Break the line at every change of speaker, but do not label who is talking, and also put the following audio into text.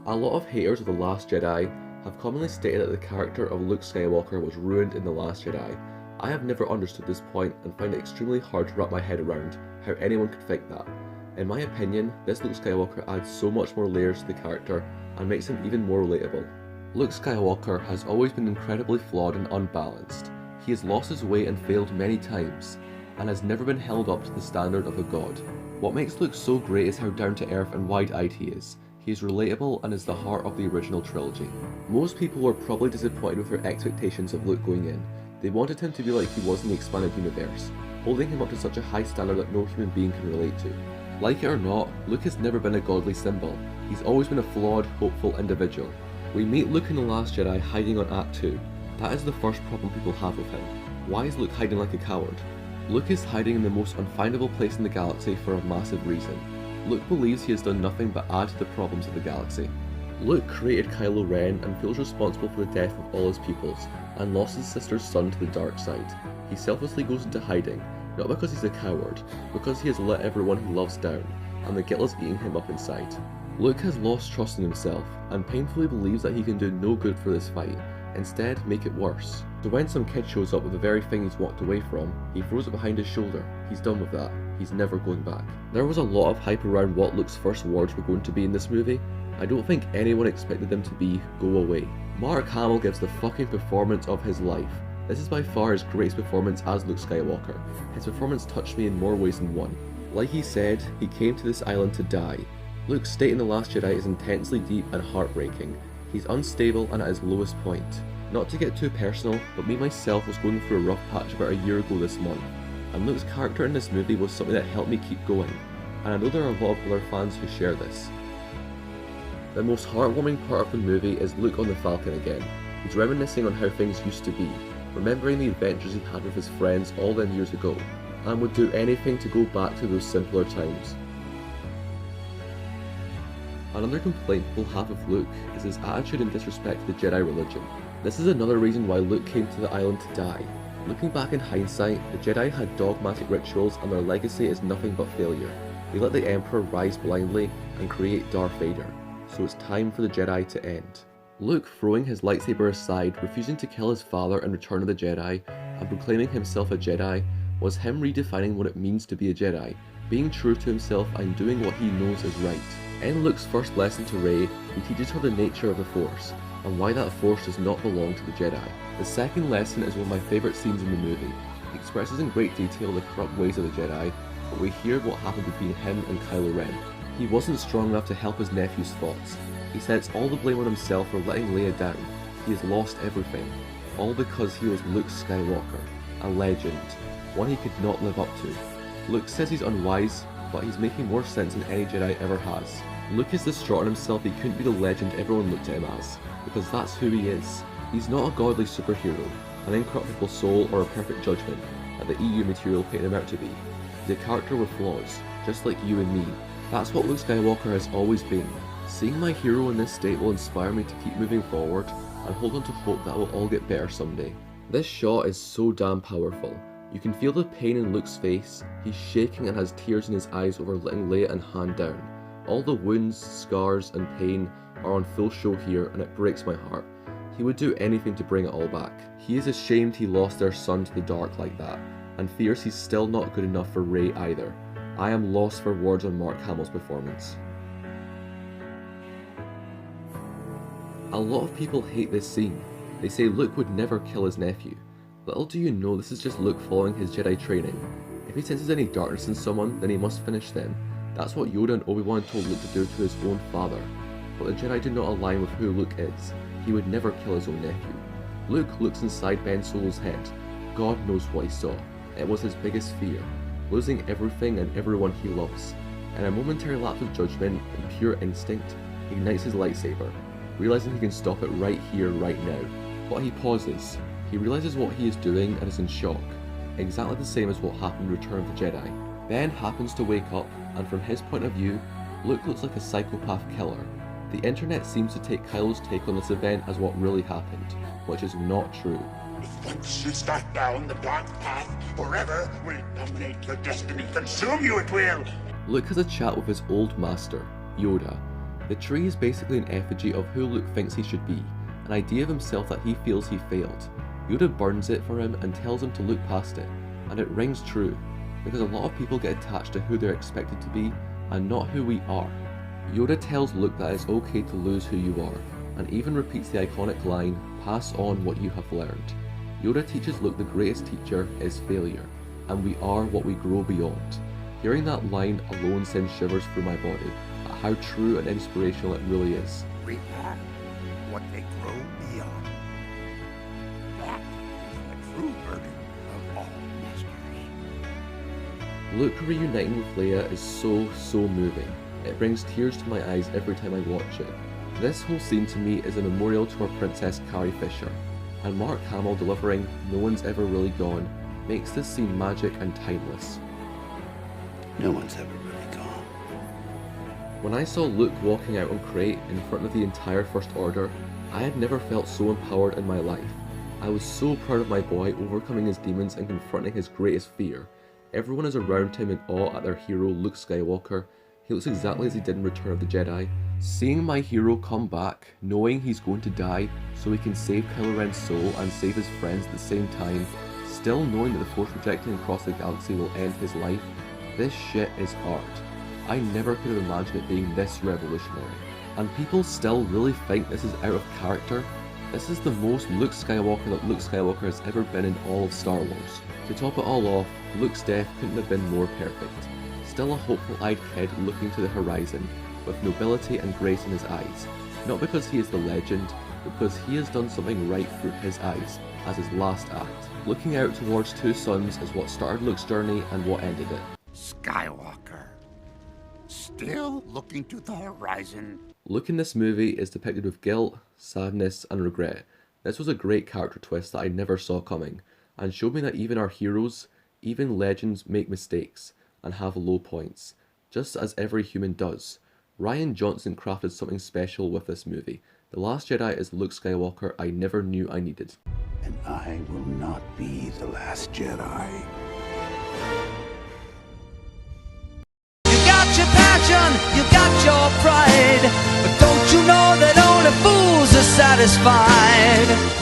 A lot of haters of The Last Jedi have commonly stated that the character of Luke Skywalker was ruined in The Last Jedi. I have never understood this point and find it extremely hard to wrap my head around how anyone could think that. In my opinion, this Luke Skywalker adds so much more layers to the character and makes him even more relatable. Luke Skywalker has always been incredibly flawed and unbalanced. He has lost his way and failed many times, and has never been held up to the standard of a god. What makes Luke so great is how down to earth and wide-eyed he is. He is relatable and is the heart of the original trilogy. Most people were probably disappointed with their expectations of Luke going in. They wanted him to be like he was in the expanded universe, holding him up to such a high standard that no human being can relate to. Like it or not, Luke has never been a godly symbol. He's always been a flawed, hopeful individual. We meet Luke in The Last Jedi hiding on Act 2. That is the first problem people have with him. Why is Luke hiding like a coward? Luke is hiding in the most unfindable place in the galaxy for a massive reason. Luke believes he has done nothing but add to the problems of the galaxy. Luke created Kylo Ren and feels responsible for the death of all his pupils, and lost his sister's son to the dark side. He selflessly goes into hiding, not because he's a coward, because he has let everyone he loves down, and the guilt is eating him up inside. Luke has lost trust in himself, and painfully believes that he can do no good for this fight, instead make it worse. So when some kid shows up with the very thing he's walked away from, he throws it behind his shoulder. He's done with that. He's never going back. There was a lot of hype around what Luke's first words were going to be in this movie. I don't think anyone expected them to be, "Go away." Mark Hamill gives the fucking performance of his life. This is by far his greatest performance as Luke Skywalker. His performance touched me in more ways than one. Like he said, he came to this island to die. Luke's state in The Last Jedi is intensely deep and heartbreaking. He's unstable and at his lowest point. Not to get too personal, but me myself was going through a rough patch about a year ago this month, and Luke's character in this movie was something that helped me keep going, and I know there are a lot of other fans who share this. The most heartwarming part of the movie is Luke on the Falcon again. He's reminiscing on how things used to be, remembering the adventures he had with his friends all them years ago, and would do anything to go back to those simpler times. Another complaint people have with Luke is his attitude and disrespect to the Jedi Religion. This is another reason why Luke came to the island to die. Looking back in hindsight, the Jedi had dogmatic rituals and their legacy is nothing but failure. They let the Emperor rise blindly and create Darth Vader, so it's time for the Jedi to end. Luke throwing his lightsaber aside, refusing to kill his father in Return of the Jedi, and proclaiming himself a Jedi, was him redefining what it means to be a Jedi, being true to himself and doing what he knows is right. In Luke's first lesson to Rey, he teaches her the nature of the Force, and why that Force does not belong to the Jedi. The second lesson is one of my favourite scenes in the movie. It expresses in great detail the corrupt ways of the Jedi, but we hear what happened between him and Kylo Ren. He wasn't strong enough to help his nephew's thoughts. He sets all the blame on himself for letting Leia down. He has lost everything, all because he was Luke Skywalker, a legend, one he could not live up to. Luke says he's unwise, but he's making more sense than any Jedi ever has. Luke is distraught on himself he couldn't be the legend everyone looked at him as, because that's who he is. He's not a godly superhero, an incorruptible soul or a perfect judgment, that the EU material painted him out to be. He's a character with flaws, just like you and me. That's what Luke Skywalker has always been. Seeing my hero in this state will inspire me to keep moving forward, and hold on to hope that we'll all get better someday. This shot is so damn powerful. You can feel the pain in Luke's face. He's shaking and has tears in his eyes over letting Leia and Han down. All the wounds, scars, and pain are on full show here, and it breaks my heart. He would do anything to bring it all back. He is ashamed he lost their son to the dark like that, and fears he's still not good enough for Rey either. I am lost for words on Mark Hamill's performance. A lot of people hate this scene. They say Luke would never kill his nephew. Little do you know this is just Luke following his Jedi training. If he senses any darkness in someone, then he must finish them. That's what Yoda and Obi-Wan told Luke to do to his own father. But the Jedi do not align with who Luke is. He would never kill his own nephew. Luke looks inside Ben Solo's head. God knows what he saw. It was his biggest fear, losing everything and everyone he loves. In a momentary lapse of judgment and pure instinct, he ignites his lightsaber, realizing he can stop it right here, right now. But he pauses. He realizes what he is doing and is in shock. Exactly the same as what happened in Return of the Jedi. Ben happens to wake up, and from his point of view, Luke looks like a psychopath killer. The internet seems to take Kylo's take on this event as what really happened, which is not true.
Once you start down the dark path, forever will dominate your destiny. Consume you it will!
Luke has a chat with his old master, Yoda. The tree is basically an effigy of who Luke thinks he should be, an idea of himself that he feels he failed. Yoda burns it for him and tells him to look past it, and it rings true, because a lot of people get attached to who they're expected to be and not who we are. Yoda tells Luke that it's okay to lose who you are, and even repeats the iconic line, "Pass on what you have learned." Yoda teaches Luke the greatest teacher is failure, and we are what we grow beyond. Hearing that line alone sends shivers through my body at how true and inspirational it really is.
Reap back what they grow beyond. That is the true burden of all masters.
Luke reuniting with Leia is so moving. It brings tears to my eyes every time I watch it. This whole scene to me is a memorial to our Princess Carrie Fisher, and Mark Hamill delivering "No One's Ever Really Gone" makes this scene magic and timeless.
No one's ever really gone.
When I saw Luke walking out on Crate in front of the entire First Order, I had never felt so empowered in my life. I was so proud of my boy overcoming his demons and confronting his greatest fear. Everyone is around him in awe at their hero Luke Skywalker. He looks exactly as he did in Return of the Jedi. Seeing my hero come back, knowing he's going to die so he can save Kylo Ren's soul and save his friends at the same time, still knowing that the Force projecting across the galaxy will end his life, this shit is art. I never could have imagined it being this revolutionary. And people still really think this is out of character. This is the most Luke Skywalker that Luke Skywalker has ever been in all of Star Wars. To top it all off, Luke's death couldn't have been more perfect. Still a hopeful-eyed kid looking to the horizon, with nobility and grace in his eyes. Not because he is the legend, but because he has done something right through his eyes, as his last act. Looking out towards two suns is what started Luke's journey and what ended it.
Skywalker. Still looking to the horizon.
Luke in this movie is depicted with guilt, sadness, and regret. This was a great character twist that I never saw coming, and showed me that even our heroes, even legends, make mistakes and have low points, just as every human does. Rian Johnson crafted something special with this movie. The Last Jedi is Luke Skywalker I never knew I needed.
And I will not be the last Jedi.
You got your passion, you got your pride, but don't you know that only fools are satisfied?